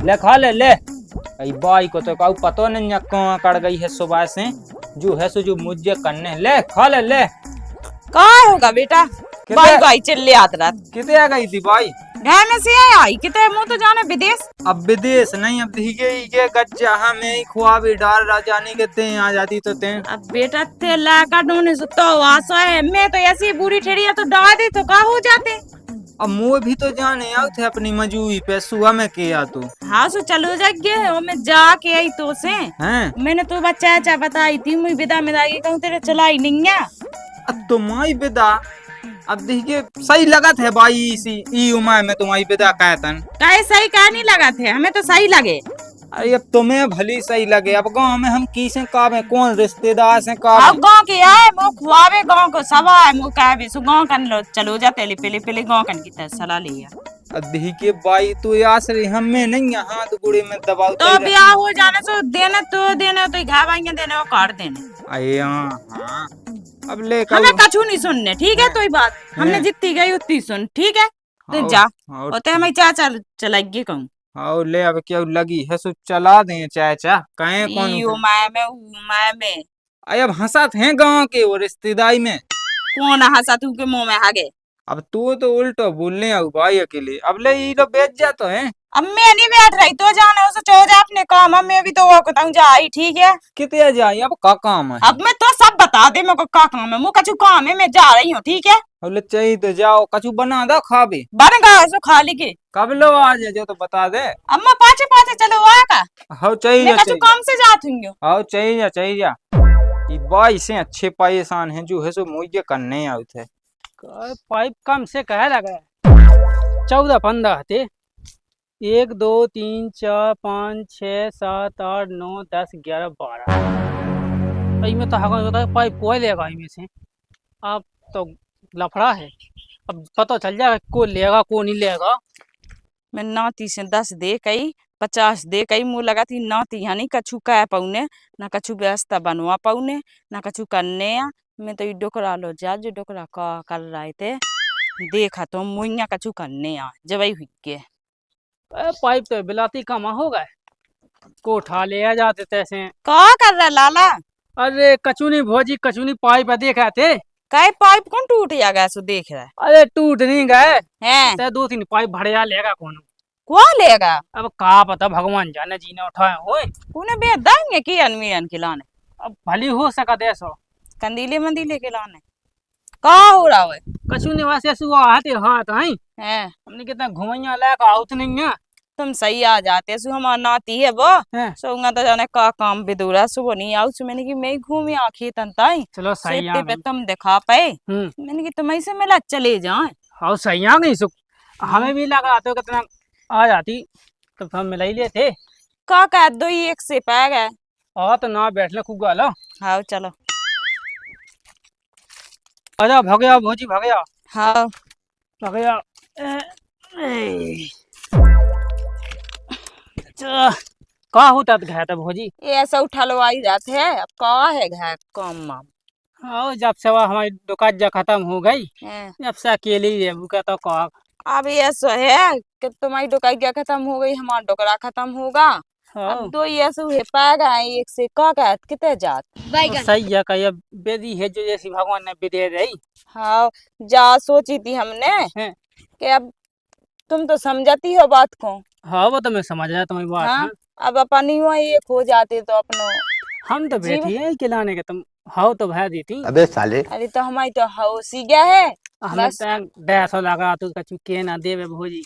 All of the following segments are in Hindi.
ले खा ले ले। आई बाई को तो काऊ पतो नहीं कहाँ कड़ गई है सुबह से, जो है सो जो मुझे करने। ले खा ले ले। कहाँ होगा बेटा? बाई बाई चिल्ले आत रात किते आ गई थी बाई? घर में से आई किते मुँह तो जाने विदेश। अब विदेश नहीं, अब धीगे ही गज्जा हमें ही खुआबी डाल रहा जाने के ते आ जाती तो ते। अब बेटा ते लाका ढूंढने से तो आसो है, मैं तो ऐसी बुरी ठेड़ी है तो डाल दी तो का हो जाते। अब मुँह भी तो जाने आओ थे अपनी मजूरी पे सुबह में किया तू। हाँ सो चलो जागे और मैं जाके आई तो से हैं? मैंने तो बच्चा अच्छा बताई थी मुझे विदा में दागी कहूँ तेरे चलाई नहीं है। अब तुम्हारी विदा अब देखिए सही लगा थे बाई, इसी ई उम्र में तुम्हारी विदा कहतन। काहे सही कहा नहीं लगा थे, हमें तो सही लगे। अरे अब तुम्हें भली सही लगे, अब गाँव में हम किसे कावे, कौन रिश्तेदार से अब कावे। गाँव के आए वो खुआवे गाँव को सवा है मुँह कहे भी सु गाँव कन लो चलो जाते ले पहले पहले गाँव कन की तरह सलाह लिया। अब देखिए बाई तू आसरी हमें नहीं यहाँ तो गुड़ी में दबाव तो ब्याह हो जाने सो देने तो घावाइया देने और काट देने। अरे हाँ अब ले हमें कछु नहीं सुनने, ठीक है? तो ही बात हमने जितनी गई उतनी सुन, ठीक है? तो जा और ते हमें चाचा चलाइए कहूँ। हाँ ले अब क्या लगी है सो चला दे चाचा कहे कौन में अरे अब हंसा थे गाँव के वो रिश्तेदारी में कौन हंसा तू के मुंह में हागे। अब तू तो उल्टो बोलने आओ भाई अकेले, अब ले ये लोग बेच जा तो है। अब मैं नहीं बैठ रही तो जाने उसे चो जा अपने काम, अब मैं भी तो वो कहूँ जा आई, ठीक है? कितने जाए अब का काम है? अब मैं तो सब बता दे मेरे को का काम है, मुझे कछु काम है, मैं जा रही हूँ, ठीक है? अब ले चाहिए तो जाओ कछु बना दो खा भी। बन गया सो खाली के कब लो आ जाए तो बता दे। अम्मा पाछे पाछे चलो आका हाँ चाहिए मैं कछु काम से जात हूँ। हाँ चाहिए जा ये बाई से अच्छे पाकिस्तान है जो है सो मुझे करने आए थे। पाइप कम से कह लगा 14-15 थे, 1 2 3 4 5 6 7 8 9 10 11 12 में तो हगा होता है पाइप कोई लेगा इनमें से। अब तो लफड़ा है, अब पता चल जाएगा को लेगा को नहीं लेगा। मैं नाती से 10 दे कई 50 दे कई मुँह लगा थी नाती हनी कछु कह पाउने ना कछु व्यवस्था बनवा पाउने ना कछु करने या मैं तो डोकरा लो जा जो डोकरा का कर रहे थे देखा तो मुइया कछु करने आ जब हुई के पाइप तो बिलाती कमा हो गए को उठा ले आ जाते तैसे। का कर रहा लाला? अरे कछु नहीं भोजी कछु नहीं पाइप देखा थे। कई पाइप कौन टूट गया सो देख रहा है? अरे टूट नहीं गए हैं ते 2-3 पाइप भड़िया लेगा कौन को लेगा? अब का पता भगवान जाने जीने उठाए होए उन्हें बेच देंगे की अनमीरन के लाने। अब भली हो सका देसो कंदीले मंदीले के लाने का हो रहा है कछु नहीं वैसे सुआ आते हाथ हैं हमने कितना घुमैया लायक आउत नहीं है। तुम सही आ जाते सु हमारा नाती है वो सोंगा तो जाने का काम बिदुरा सुबह नहीं आउ सु मैंने कि मैं घूमी आखी तंताई चलो सही आ पे तुम दिखा पाए मैंने कि तुम ऐसे मिला चले जाए। हाँ सही आ गई सुख हमें भी लगा तो कितना आ जाती तो हम मिला ही लेते का कह दो ही एक से पै गए और तो ना बैठ ले खूब गालो। हाँ चलो आजा भगया भोजी भगया हाँ भगया का होता गया था भोजी ये ऐसा उठा लो आई जाते है अब का है घर काम माम। हाँ जब से वह हमारी दुकान जा खत्म हो गई जब से अकेले ही रह का तो का अब ऐसा है कि तुम्हारी डोकाई क्या खत्म हो गई हमारा डोकरा खत्म होगा। अब दो ऐसे है पाएगा एक से का कहत कितने जात सही है का बेदी है जो जैसी भगवान ने विदे रही। हाँ जा सोची थी हमने कि अब तुम तो समझती हो बात को। हाँ वो तो मैं समझ रहा तुम्हारी बात। हाँ अब अपन ही एक हो जाते तो अपनो हम तो बैठी है खिलाने के तुम हाउ तो भय देती। अबे साले अरे तो हमारी तो हाउस ही गया है बस डेढ़ लगा तो कछु के ना देवे भोजी।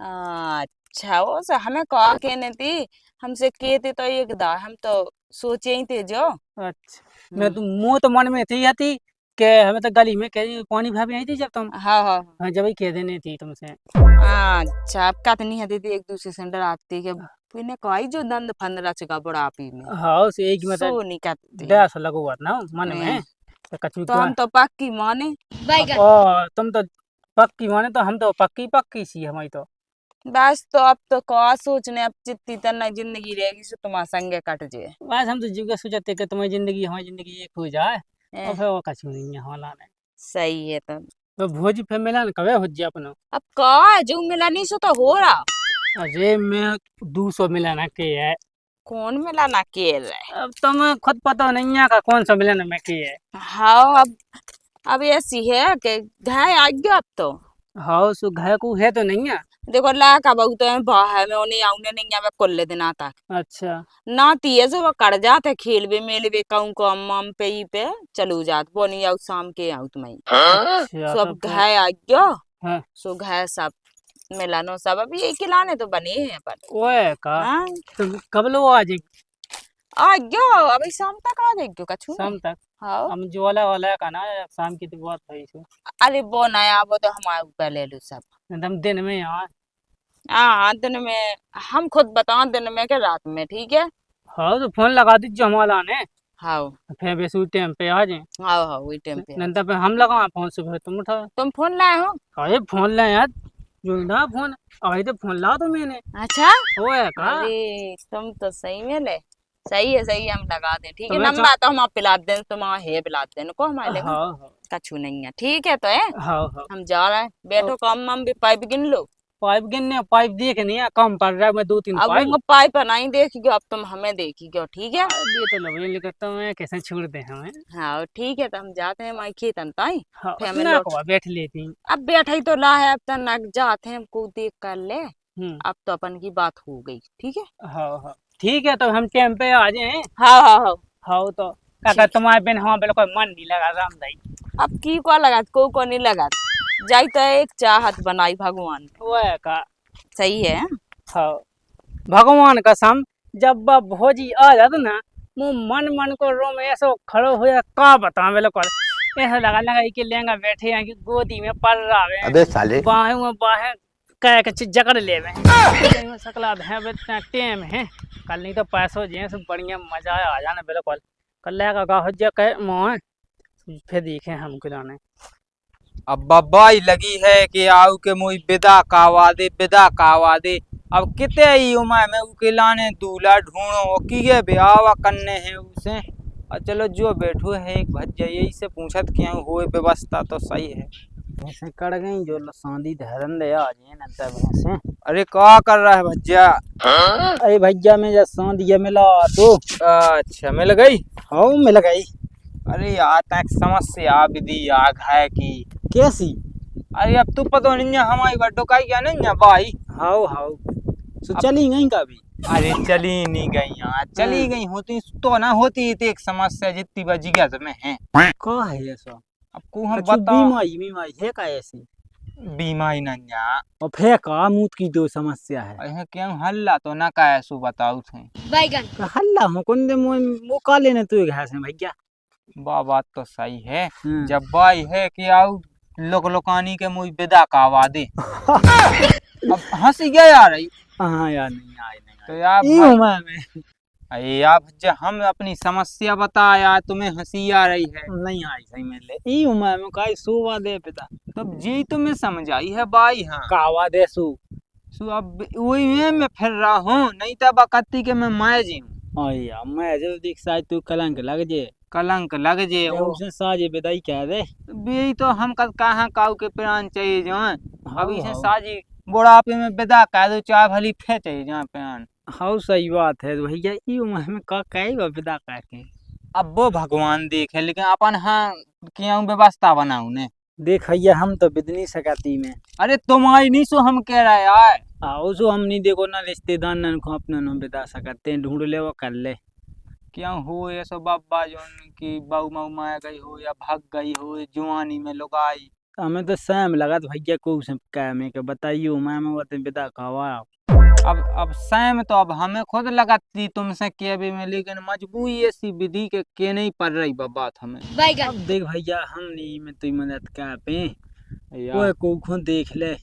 अच्छा वो से हमें कहा कहने थी हमसे कहते तो एक दा हम तो सोचे ही थे जो। अच्छा मैं तो मुँह तो मन में थी के हमें तो गली में कह पानी भाभी आई थी जब तुम। हाँ हाँ हाँ जब ही कह देनी थी तुमसे। अच्छा अब कतनी है दीदी एक दूसरे से डराती के पुने कोई जो दंद फंद रचगा बुढ़ापी में। हाँ उस एक में सो नहीं कहते डेढ़ लगो ना मन में तो कछु तो हम तो पक्की माने तुम तो पक्की माने तो हम तो पक्की सी हमारी तो बस तो अब तो क्या सोचने अब जितनी तना जिंदगी रहेगी सो तुम्हारे संगे कट जाए। बस हम तो जुगे सोचते कि तुम्हारी जिंदगी हमारी जिंदगी एक हो जाए और फिर वो कछु नहीं है हमारा ने। सही है तो भोजी फिर मिला कवे हो जाए अपना अब का जो मिला नहीं सो तो हो रहा अरे मैं 200 मिलन के है। कौन मिला ना केल है? अब तुम्हें खुद पता नहीं है का कौन सा मिलन में की है। हाँ अब ऐसी है कि घाय आ गया अब तो। हाँ सो घर को है तो नहीं है। देखो ला का बहुत है बाहर में उन्हें आउने नहीं आवे कुल्ले दिन आता। अच्छा नाती है जो वो कड़ जाते खेल बे मेले बे कहूँ को अम्म पे ही पे चलू जात वो नहीं आउ शाम के आउ तुम्हें। अच्छा सो अब तो घाय आ गया। हाँ सो घाय सब मिलानो सब अभी यही खिलाने तो बने हैं पर। ओए का हाँ तो कब लो आ जाएगी आ गया अभी शाम तक आ जाएगी कछु ने। शाम तक। हाँ हम ज्वाला वाला का ना शाम की तो बहुत है सो अरे वो नया वो तो हमारे ऊपर ले लो सब। एकदम दिन में यहाँ। हाँ दिन में हम खुद बताओ दिन में के रात में ठीक है। हाँ तो फोन लगा दीजिए हमारा ने हाँ फिर बेसू टाइम पे आ जाए। हाँ हाँ वही टाइम पे नंदा पे हम लगा फोन सुबह तुम उठाओ। तुम फोन लाए हो? अरे फोन ले यार जो ना फोन अरे तो फोन ला तो मैंने। अच्छा ओए का अरे तुम तो सही में ले। सही है हम लगा दें ठीक है तुम्हें नंबर तो हम पिला दें तुम है पिला दें को हमारे लिए हाँ हाँ कछु नहीं है ठीक है तो है। हाँ हाँ हम जा रहे हैं बैठो काम हम भी पाइप गिन लो। पाइप गिनने पाइप देख नहीं है कम पड़ रहा है मैं 2-3 अब पाइप उनको पाइप नहीं देखियो अब तुम हमें देखियो ठीक है। ये तो लवली लेकर तो मैं कैसे छोड़ दे हमें। हाँ ठीक है तो हम जाते हैं माई खेतन ताई हाँ फिर हमें ना लौट। को बैठ लेती। अब बैठा ही तो ला है अब तो नक जाते हैं हमको देख कर ले। हम्म अब तो अपन की बात हो गई ठीक है। हाँ हाँ ठीक है तो हम टाइम पे आ जाए। हाँ हाँ हाँ हाँ तो काका तुम्हारे बिन हाँ बिल्कुल मन नहीं लगा राम दाई। अब की को लगात को नहीं लगात जाई तो एक चाहत बनाई भगवान ने। ओए का सही है। हाँ भगवान कसम जब बा भोजी आ जाता ना मुँह मन को रो में ऐसा खड़ो हो या का बता बिल्कुल ऐसा लगा कि लेंगा बैठे हैं कि गोदी में पड़ रहा है। अबे साले बाहें कह के चीज जकड़ ले में सकला है इतना टेम है कल नहीं तो पैसों जे सब बढ़िया मजा आ जाना बिल्कुल कल का हो जा कहे मोह फिर देखे हम खिलाने। अब बब्बाई लगी है कि आऊ के मुई विदा कावा दे अब किते ही उमा में उकेलाने दूल्हा ढूंढो किए ब्याह करने हैं उसे और चलो जो बैठो है एक भज जाइए इससे पूछत क्या हुए व्यवस्था तो सही है। ऐसे कड़ गई जो शादी धरन दे आ जाए ना तब ऐसे। अरे क्या कर रहा है भज्जा? अरे भैया में जब शादी मिला तो अच्छा मिल गई। हाँ मिल गई। अरे यार तक समस्या विधि आग है कि कैसी? अरे अब तू पता नहीं है हमारी बड्डो का क्या नहीं है भाई। हाउ हाउ तो चली गई का भी। अरे चली नहीं गई यार चली गई होती तो ना होती तो एक समस्या जितनी बजी गया तुम्हें है का है ऐसा? अब को हम अच्छा बता बीमारी है का ऐसी? बीमारी नन्या और फिर का मुंह की दो समस्या है। अहे क्यों हल्ला तो ना का ऐसो बताऊ थे बैगन का हल्ला हो कौन दे मुंह का लेने तू घास है भैया। बात तो सही है जब बाई है कि आओ लोकानी के मुझ विदा कावा दे। अब हंसी क्या यार हाँ यार नहीं आए तो यार में अरे यार भज्जा हम अपनी समस्या बता यार तुम्हें हंसी आ रही है। नहीं आई सही में ले ई उमा में काई सुवा दे पिता तब जी तुम्हें समझ आई है बाई। हाँ कावा दे सु अब वही में फिर रहा हूँ नहीं तो बकत्ती के मैं माय जी हूँ। अया मैं जो देख साज तू कलंक लग जे उसे साजे विदाई कह दे यही तो हम कहाँ काऊ के प्राण चाहिए जो अभी से हाँ। साजी बुढ़ापे में विदा कह दो चाहे भली फे चाहिए जहाँ प्राण। हाँ सही बात है भैया ई उम्र में का कई विदा कह के अब वो भगवान देखे लेकिन अपन हाँ क्यों व्यवस्था बनाऊ ने देख भैया हम तो बिद नहीं सकती में। अरे तुम्हारी नहीं सो हम कह रहे यार आओ सो हम नहीं देखो ना रिश्तेदार न को अपने न बिदा सकते हैं ढूंढ ले वो कर ले क्यों हो ये सो बाबा जो की बाऊ माऊ माया गई हो या भाग गई हो जवानी में लुगाई हमें तो सैम लगा तो भैया को सब कह में के बताइयो मैं वो बिदा कहवा। अब सैम तो अब हमें खुद लगाती तुमसे के भी में लेकिन मजबूरी ऐसी विधि के नहीं पड़ रही बात हमें। अब देख भैया हम नहीं में तुम मदद कर पे वो को खुद देख ले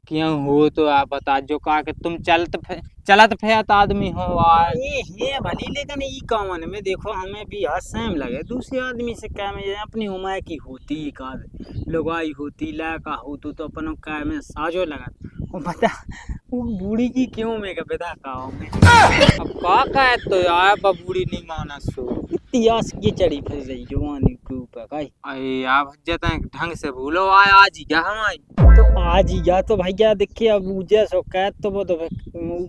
क्यों हो तो आप बता जो कहा कि तुम चलत फिरत आदमी हो यार ये भली लेकिन ई कॉमन में देखो हमें भी हर सेम लगे दूसरे आदमी से क्या में अपनी उम्र की होती का लुगाई होती लड़का हो तो अपन क्या में साजो लगा बता वो बूढ़ी की क्यों मैं का बेटा काओ में अब का कहे तो यार बबूड़ी नहीं माना सो। इतिहास की चढ़ी फिर रही जवानी के ऊपर काई। अरे यार भज्जा तक ढंग से भूलो आया आज ही क्या हमारी। तो आज ही या तो भैया देखिए अब मुझे सो कह तो वो तो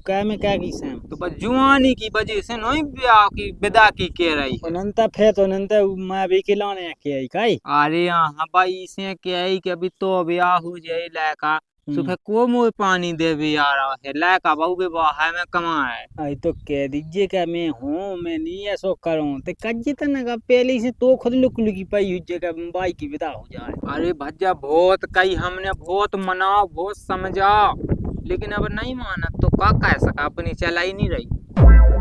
कह में क्या की सेम तो बस जुआनी की वजह से नहीं ब्याह की विदा की कह रही है। अनंता फे तो अनंता मैं भी खिलाने के आई काई। अरे यहाँ भाई इसे क्या है कि अभी तो ब्याह हो जाए लड़का सुबह को मुँह पानी दे भी आ रहा है लड़का बहू भी बाहर में कमा है। आई तो कह दीजिए कि मैं हूँ मैं नहीं ऐसा करूँ तो कज्जी तक का पहले से तो खुद लुक लुकी पाई हुई जगह बाई की विदा हो जाए। अरे भज्जा बहुत कही हमने बहुत मना बहुत समझा लेकिन अब नहीं माना तो का कह सका अपनी चला ही नहीं रही।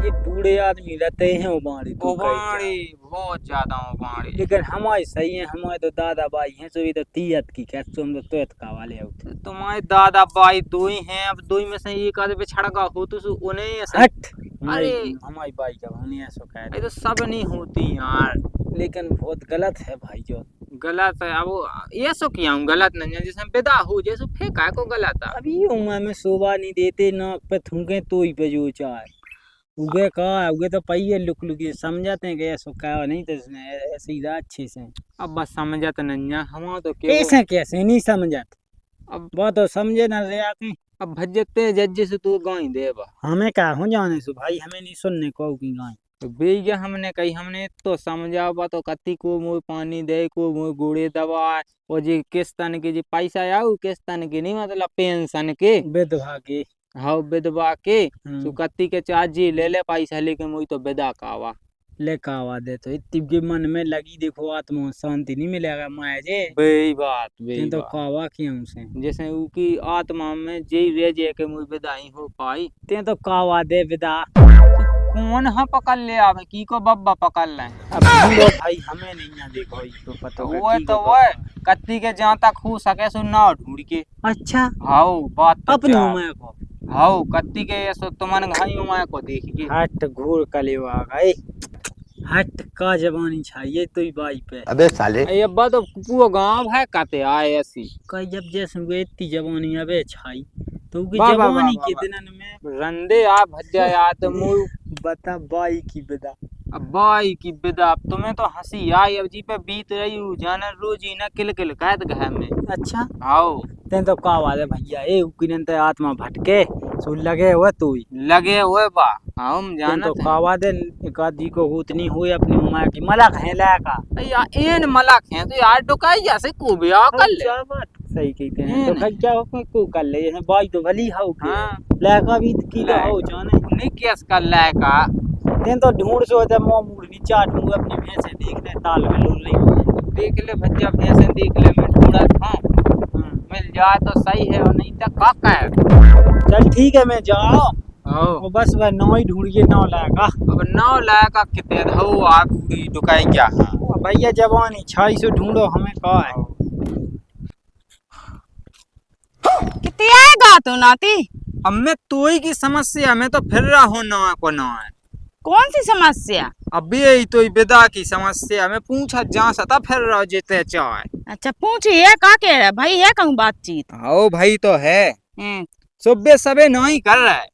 ये बूढ़े आदमी रहते हैं उबाड़ी तो उबाड़ी बहुत ज्यादा उबाड़ी। लेकिन हमारे सही है हमारे तो दादा भाई हैं तो ये तो तीयत की कहते तुम तो तोयत का वाले होते तुम्हारे दादा भाई दो ही हैं अब दो ही में से एक आधे पे छड़का हो तो उन्हें ऐसा। हट अरे हमारी भाई का हमने ऐसा कह ये तो सब नहीं होती यार लेकिन बहुत गलत है भाई जो गलत है। अब ये सो किया हूँ गलत नहीं है जैसे विदा हो जैसे फेंका को गलत है। अभी उम्र में शोभा नहीं देते ना पे थूके तो ही पे जो चाहे उगे कहा उगे तो पहिए लुक लुकी समझाते हैं कि ऐसा कहा नहीं तो ऐसे ही अच्छे से अब बस समझा तो नहीं है हमारा तो क्या कैसे कैसे नहीं समझाते अब वो तो समझे ना रे आके अब भज्जते जज्जे से तू गाई देबा हमें क्या हो जाने से भाई हमें नहीं सुनने को की गाय तो बेजा हमने कही हमने तो समझावा तो कति को मुँह पानी दे को मुँह गुड़े दवा और जी किस तन के जी पैसा आऊ किस तन के नहीं मतलब पेंशन के विधवा के हाँ विधवा के तो कति के चार्जी ले ले पैसा लेके मुझे तो विदा कावा ले कावा दे तो इतनी के मन में लगी देखो आत्मा शांति नहीं मिलेगा माया जे बेई बात बेई तो बात कावा क्यों से जैसे उनकी आत्मा में जे रह जे के मुझे विदाई हो पाई ते तो कावा दे विदा कौन हाँ पकड़ ले आवे की को बब्बा पकड़ ले अब ढूंढो भाई हमें नहीं ना देखो तो पता वो तो वो कत्ती के जहाँ तक हो सके सो ना ढूंढ के। अच्छा हाउ बात तो अपने क्या? उमर को हाउ कत्ती के ये सो तुमन घाई उमाय को देख के हट घूर कलेवा गए हट का जवानी चाहिए तो ही बाई पे अबे साले ये अब्बा तो पूरा गांव है काते आए ऐसी कई जब जैसे वे इतनी जवानी अबे छाई तो की वाह, वाह, जवानी वाह, के वाह। दिनन में रंदे आ भज्जा यार तो मुँह बता बाई की विदा अब भाई की विदा तुम्हें तो हंसी आई अब जी पे बीत रही हूँ जाना रोजी ना किल किल कहत घर में। अच्छा आओ तेन तो का वाले भैया ए उकिन ते आत्मा भटके सो लगे हुए तू ही लगे हुए बा हम तेन जाना तो कावा दे एक आदि को उतनी हुई अपनी उम्र की मलक है लाका यार एन मलक है तो यार डुकाई जैसे को ब्याह कर ले। क्या बात सही कहते हैं तो खै क्या हो को कर ले है बाई तो भली हाउ के हाँ लाका भी की तो हो जाने नहीं केस कर ले का तेन तो ढूंढ सो ते मुंह मुड़ नी चाट मुंह अपनी भैंसे देखने ताल में लोल रही देख ले भज्जा भैंसे देख ले मैं थोड़ा था मिल जाए तो सही है और नहीं तो काका है। चल ठीक है मैं जाओ ओ वो बस वह नौ ही ढूंढिए नौ लाका अब नाव लायका कितने हो आ बूढ़ी डुकाई क्या है भैया जवानी 600 ढूंढो हमें का है कितनी आएगा तू नाती? अब मैं तोई की समस्या में तो फिर रहा हूँ ना को ना है कौन सी समस्या? अब यही तो विदा की समस्या मैं पूछा जा सता फिर रहा जेते चाहे। अच्छा पूछिए का कह रहा है भाई है कहूँ बातचीत? आओ भाई तो है हैं, सुबह सबे नहीं कर रहा है।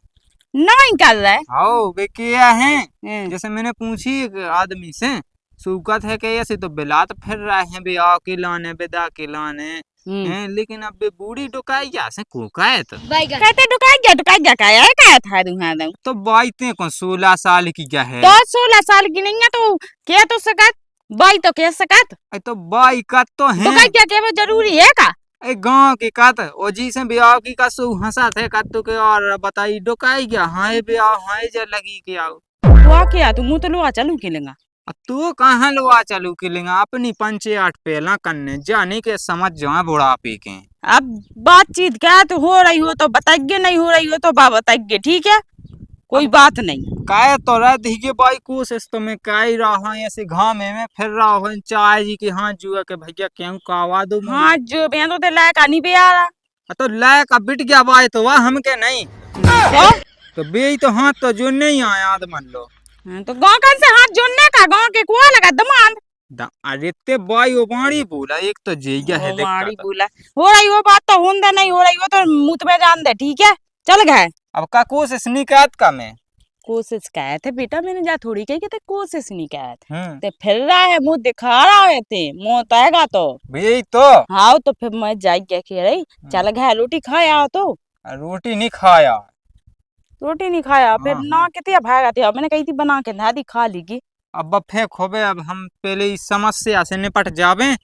नहीं कर रहा है। आओ वे क्या है हैं, जैसे मैंने पूछी एक आदमी से सुकत है कि ऐसे तो बिलात फिर रहे हैं ब्याह के लाने विदा के लाने हैं लेकिन अब वे बूढ़ी डुकाई जा से कोका तो कहते दुकाई गया क्या है क्या था दूंगा दऊं तो बाईते को 16 साल की क्या है तो 16 साल की नहीं है तो क्या तो सकत बाई तो कह सकत अरे तो बाई का तो है दुकाई क्या वो जरूरी है का? ए गांव की कत ओ जी से ब्याह की का सु हंसा थे कत के और बताई डुकाई क्या हाय ब्याह हाय जे लगी के आओ तो क्या तू मुंह तो लुआ चलू के लेगा तू कहाँ लुआ चलू के लेंगा अपनी पंचे 8 पहला करने जाने के समझ जाए बुढ़ापे के। अब बातचीत क्या तो हो रही हो तो बताइए नहीं हो रही हो तो बताइए ठीक है कोई बात नहीं काय तो रह दीजिए भाई कोशिश तो मैं क्या ही रहा हूँ ऐसे घाम में फिर रहा हूँ चाय जी के हाथ जुआ के भैया क्यों कावा दो हाँ जो मैं तो लायक नहीं पे आ रहा तो लायक अब बिट गया भाई तो वह हम के नहीं तो बे तो हाथ तो जो नहीं आया मान लो तो गाँव कौन से हाथ जोड़ने का गाँव के कुआ लगा दमान अरे ते बाई ओबाड़ी बोला एक तो जेगा है वो माड़ी दिक्कत। बोला हो रही वो बात तो होंदा नहीं हो रही वो तो मुंह में जान दे ठीक है चल गए। अब का कोशिश निकात का मैं। कोशिश कहे थे बेटा मैंने जा थोड़ी कही कि ते कोशिश नहीं कहे थे। हम्म। ते फिर रहा है मुंह दिखा रहा है ते मुंह तयगा तो यही तो। हाँ तो फिर मैं जाग क्या कह रही चल गए रोटी खाया तो रोटी नहीं खाया। रोटी नहीं खाया फिर हाँ, ना कितने भागा थे मैंने कही थी बना के दादी खा लीगी। अब फेंक होबे अब हम पहले इस समस्या से निपट जावे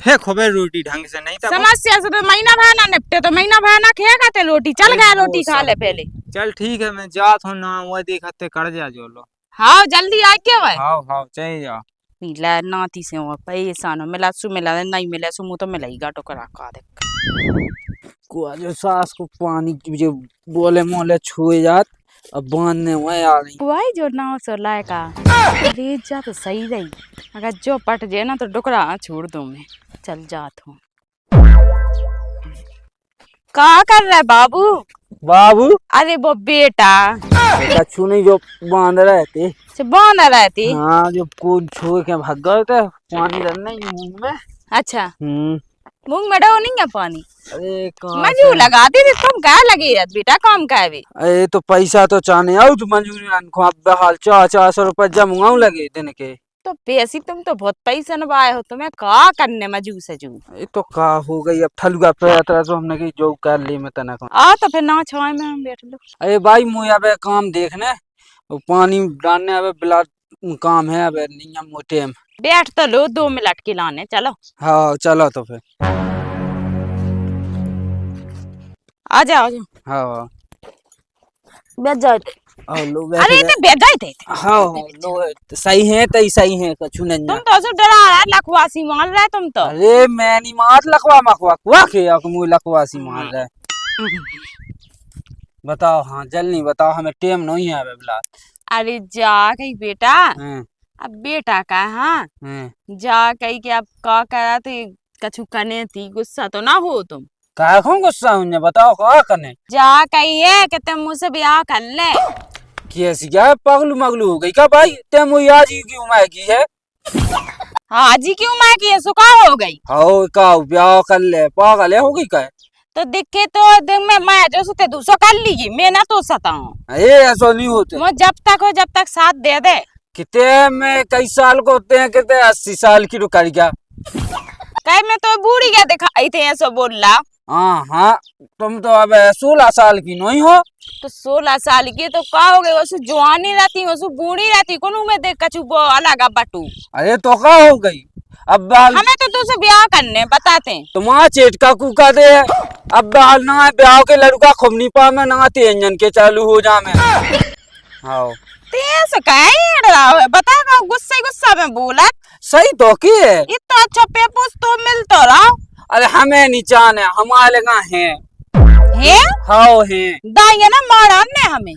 फेंक होबे रोटी ढंग से नहीं तो समस्या से तो महीना भर ना निपटे तो महीना भर ना खेगा ते रोटी चल गया रोटी खा ले पहले। चल ठीक है मैं जात हूँ ना वो देखते कर जा जो लो। हाँ जल्दी आ के भाई हाँ हाँ चल जा। मिला नाती से वो परेशान हो मिला नहीं मिले सु मुँह तो मिलेगा टोकरा का देख को जो सास को पानी की जो बोले मोले छुए जात अब बांधने वही आ रही। वही जो नाव सो लायका ले जा तो सही रही अगर जो पट जाए ना तो डोकरा छोड़ दूं मैं चल जात हूँ। क्या कर रहा है बाबू? बाबू अरे वो बेटा कछु नहीं जो बांध रहे थे। बांध रहे थे। हाँ जो कूद छुए के भाग गए थे पानी डलने मुंह में। अच्छा मुंह में डो नहीं है पानी। अरे मजू लगा दी थी तुम क्या लगी रह बेटा काम का भी। अरे तो पैसा तो चाहने आओ तो मंजूरी को अब हाल 400 रुपए जमाऊ लगे दिन के। तो पैसे तुम तो बहुत पैसा नवाए हो तुम्हें का करने मजू से जू। ये तो का हो गई अब ठलुआ पे यात्रा तो हमने की जो कर ली मैं तना आ तो फिर ना छाए में हम बैठ लो। अरे भाई मुझे अब काम देखने पानी डालने अब बिला काम है अब नहीं हम मोटे में बैठ तो लो 2 मिनट के लाने चलो। हाँ चलो तो फिर आ जाओ हाँ बैठ जाओ। लो अरे इतने बैठ जाए थे। हाँ लो सही है तो सही है कछु नहीं। तुम तो ऐसे डरा रहा है लखवासी मार रहे तुम तो। अरे मैं नहीं मार लखवा मखवा कुआ के मुँह लखवासी मार रहा है। बताओ हाँ जल नहीं बताओ हमें टेम नहीं है बिला। अरे जा कहीं बेटा अब बेटा का हाँ जा कहीं के अब का करा तो कछु करने थी गुस्सा तो ना हो तुम। काहे को गुस्सा हुने बताओ का करने। जा कहिए कि तुम मुझसे ब्याह कर ले। कैसी क्या पगलू मगलू हो गई क्या भाई ते मुझे आज की उम्र की है। हाँ जी की उम्र की है सुखा हो गई। हाँ का ब्याह कर ले पागल है हो गई क्या। तो दिखे तो दिन में मैं जो सुते दूसरा कर लीगी मैं ना तो सता हूँ। ये ऐसा नहीं होते वो जब तक साथ दे दे। कितने में कई साल को होते हैं कितने 80 साल की तो कर गया। कहीं में तो बूढ़ी क्या दिखाई थे ऐसा बोल रहा। हाँ हाँ तुम तो अब 16 साल की नहीं हो। तो 16 साल की तो का हो गई वसु जवानी रहती वसु बूढ़ी रहती कोनो में देख कछु वो अलग बटू। अरे तो का हो गई अब हमें तो तुझसे ब्याह करने बताते हैं। तुम्हारा चेटका कुका दे अब बाल ना ब्याह के लड़का खुमनी पा में ना तेजन के चालू हो जा में। हाँ तेज कह रहा है बता का गुस्सा में बोला सही तो की है। इतना अच्छा पेपूस तो मिल तो रहा। अरे हमें नहीं चाहने हमारे लगा है हाँ है दाइया ना मारा ने हमें।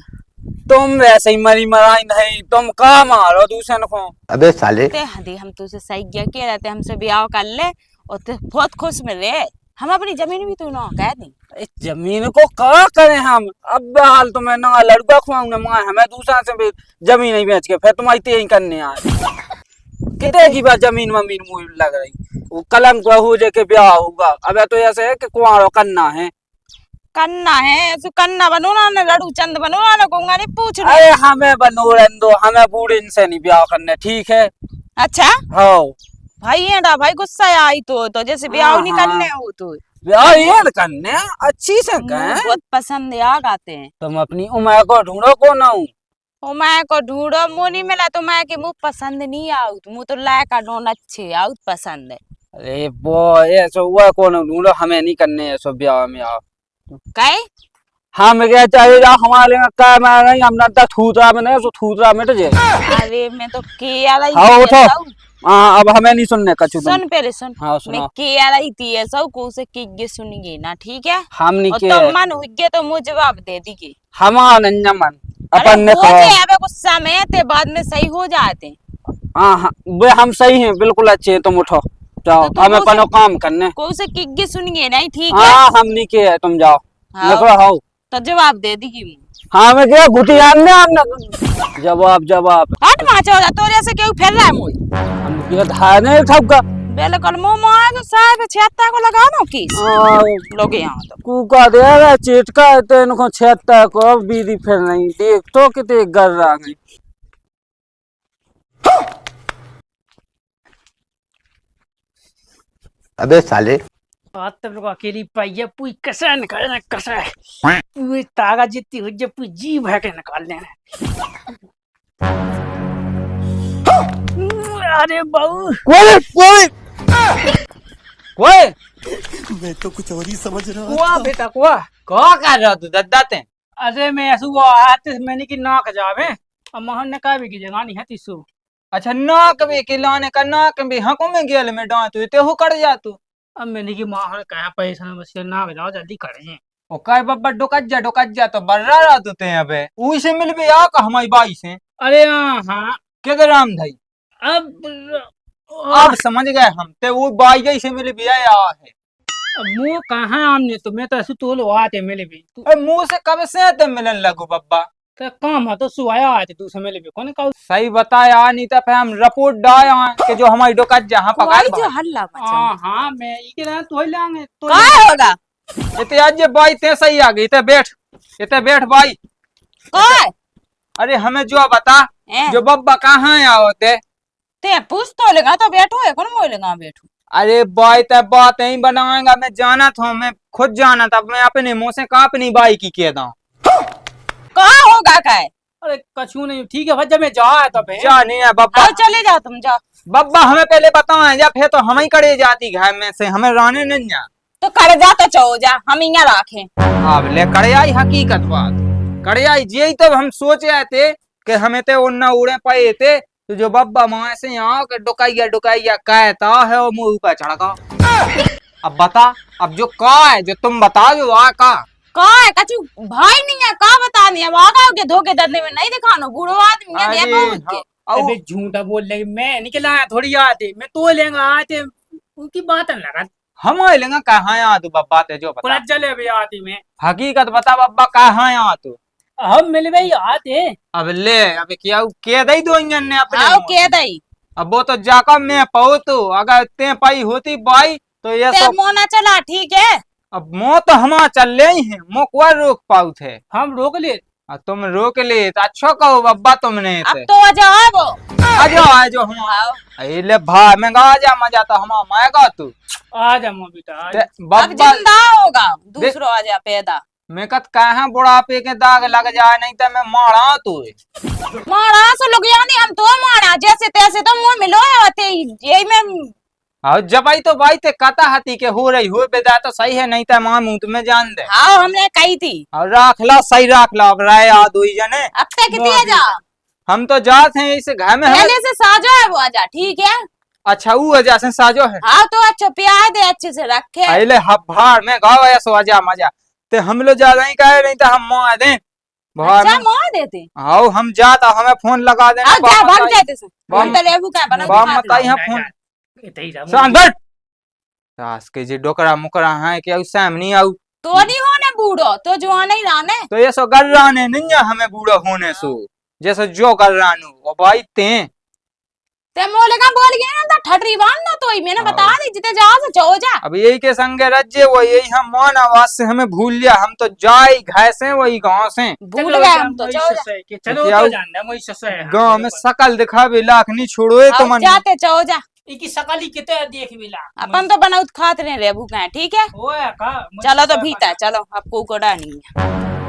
तुम वैसे ही मरी मराई नहीं तुम का मारो दूसरे को। अबे साले ते हदी हम तुझसे सही क्या कह रहे थे हमसे ब्याह कर ले और ते बहुत खुश मिले हम अपनी जमीन भी तू ना कह दी। जमीन को क्या करें हम अब हाल तुम्हें ना लड़का खुआऊंगा माँ हमें दूसरा से भी जमीन नहीं बेच के फिर तुम्हारी तेज करने आए कितने की बात जमीन वमीन मुझे लग रही वो कलम को हो जाए के ब्याह होगा। अब तो ऐसे है कि कुआरो करना है करना बनो ना लड़ू चंद बनो ना कहूंगा नहीं पूछ रहे। अरे हमें बनो दो हमें बूढ़े से नहीं ब्याह करने ठीक है। अच्छा हाँ भाई है भाई गुस्सा आई तो जैसे ब्याह नहीं करने हो तो ब्याह ये करने अच्छी से कहें बहुत पसंद आ गाते हैं। तुम अपनी उम्र को ढूंढो को ना मैं को ढूंढो मुँह नहीं मिला तो मैं के मुँह पसंद नहीं आऊ मुँह तो लायका ढूंढ अच्छे आऊ पसंद है। अरे वो ऐसा हुआ कौन ढूंढो हमें नहीं करने ऐसा ब्याह में आओ कहे हम क्या चाहिए जा हमारे क्या मैं नहीं हम थूतरा में नहीं थूतरा मिट जाए। अरे मैं तो किया हाँ उठो हाँ अब हमें नहीं सुनने का सुन पहले सुन हाँ मैं किया रही थी ऐसा को से किगे सुनेंगे ना ठीक है। हम नहीं तो मन हो गया तो मुझे जवाब दे दीगी हमारा नहीं मन अपन ने अबे गुस्सा में ते बाद में सही हो जाते। हाँ हाँ वे हम सही हैं बिल्कुल अच्छे हैं तुम उठो जाओ तो हमें पनो काम करने को से किगे सुनेंगे नहीं ठीक है। हाँ हम नहीं के है तुम जाओ हाँ, निकलो हाँ तो जवाब दे दीगी हाँ मैं क्या घुटिया ने हमने जवाब जवाब हट मां चौदह तोरे से क्यों फैल रहा है मुई हम क्या था नहीं ठपका बिल्कुल मुंह मार तो साहब छेत्ता को लगा नो किस लोग यहाँ तो कुका दे रहा चिटका तो इनको छेत्ता को बीदी फिर नहीं देख तो कितने गर रहा गई अबे साले आज तब लोग अकेली पाइया पूरी कसा निकालना कसा है पूरी ताकत जितनी हो जब पूरी जी भर के निकाल लेना अरे बहू कोई कोई कोई मैं तो कुछ और ही समझ रहा कुआ बेटा कुआ क्या कर रहा तू दद्दा ते अरे मैं ऐसा वो आते मैंने की नाक जावे अब मोहन ने कहा भी की जगह नहीं है तीसू अच्छा नाक भी खिलाने का नाक भी हको में गेल में डांत ते हो कर जा तू अब मैंने की माँ ने कहा पैसा ना बस नाक जाओ जल्दी करें ओ काय बब्बा डोकत जा तो बर्रा रहा तू ते अबे उही से मिल भी आ का हमारी बाई से अरे हाँ के राम भाई अब अब समझ गए हम ते वो बाई से मिल भी आया है मुँह कहाँ आमने तो मैं तो ऐसे तो लो आते मिले भी ए मुंह से कब से ते मिलन लगो बब्बा तो काम है तो सुहाया आते तू से मिले भी कौन कहा सही बताया नहीं तो फिर हम रिपोर्ट डाया कि जो हमारी डोकत जहाँ पकड़ कोई जो हल्ला मचा हाँ मैं ये कह तो ही लांगे तो का होगा इते आज ये बाई ते सही आ गई इते बैठ बाई काय अरे हमें जो बता जो बब्बा कहाँ आओ ते पूछ तो लेगा तो बैठो है कौन मोय लेगा बैठो अरे बाई तब बात नहीं बनाएगा मैं जाना था मैं खुद जाना था मैं अपने मुंह से कहा अपनी बाई की कह दूं कहाँ होगा काय अरे कछू नहीं ठीक है भज्जा मैं जा तो फिर जा नहीं है बब्बा आओ चले जाओ तुम जाओ बब्बा हमें पहले बताओ या फिर तो हम ही करे जाती घर में से हमें रहने नहीं जा तो कर जा तो चो जा हम यहाँ रखे अब ले करे आई हकीकत बात करे आई जी तो हम सोच रहे थे कि हमें ते उन्ना उड़े पाए थे तो जो बब्बा माँ से यहाँ के डुकाइया कहता है वो मुंह पर चढ़का अब बता अब जो का है जो तुम बताओ जो आ का है कछु भाई नहीं है का बता नहीं अब आगा के धोखे धरने में नहीं दिखानो बूढ़ो आदमी है अरे, देखो उसके हाँ, अबे झूठा बोल रहे मैं निकला आया थोड़ी आते मैं तो लेंगे आते उनकी बात न लगा हम लेंगे कहाँ यहाँ तू बब्बा ते जो बता पूरा चले भी आती में हकीकत बता बब्बा कहाँ यहाँ तू हम मिले भाई आते अब ले अब क्या कह दई दो इंजन ने अपने आओ मुंह के से। दई अब वो तो जाकर मैं पाऊ तू अगर ते पाई होती बाई तो ये ते सब मोना चला ठीक है अब मो तो हम चल रही है मो को रोक पाऊ थे हम रोक ले तुम रोक ले तो अच्छा कहो बब्बा तुमने अब तो आ जाओ वो आ जाओ हम आओ ले भाई मैं गा जा मजा तो हम माएगा तू आ जा मो बेटा आ जा। अब बब्बा जिंदा होगा दूसरो आ जा पैदा मैं कत कहा बुढ़ापे के दाग लग जाए नहीं तो मैं मारा तू मारा सो लोग यानी हम तो मारा जैसे तैसे तो मुंह मिलो है यही में और जब आई तो बाई ते कता हती के हो रही हो बेदा तो सही है नहीं तो मां मुंह तुम्हें जान दे हाँ हमने कही थी और राख ला सही राख ला अब राय आ दो ही जने अब तक कितनी जा हम तो जाते हैं इस घर में पहले से साजो है वो आजा ठीक है अच्छा वो वजह से साजो है हाँ तो अच्छा प्यार दे अच्छे से रखे पहले भाड़ में गाँव ऐसा आजा मजा ते हम लोग जा रहे कहे नहीं तो हम मार दे अच्छा मार देते आओ हम जाता हमें फोन लगा देना अब जा भाग जाते से बाम- हम तो लेबू का बना बाम बताई हम फोन इतनी जा सांभर सास के जी डोकरा मुकरा है कि उससे हम नहीं आऊ तो नहीं होने बूढ़ो तो जवान ही रहने तो ये सो कर राने नहीं है हमें बूढ़ा होने सो जैसे जो कर रानू वो भाई ते मोले का बोल गया ना तो ठटरी बांध ना तो ही मैंने बता दी जिते जा से चो जा अब यही के संगे रज्जे वो यही हम मान आवाज से हमें भूल लिया हम तो जाई घर से वही गांव से भूल गए हम तो चो जा चलो क्या तो हो- जानना मुझे ससुर है गांव में सकल दिखा भी लाख नहीं छोड़ो तो अब मन जाते चो जा इनकी सकली कितने देख मिला अपन तो बनाउत खाते नहीं रेबू का ठीक है वो है का चलो तो भीतर चलो अब को कोड़ा नहीं है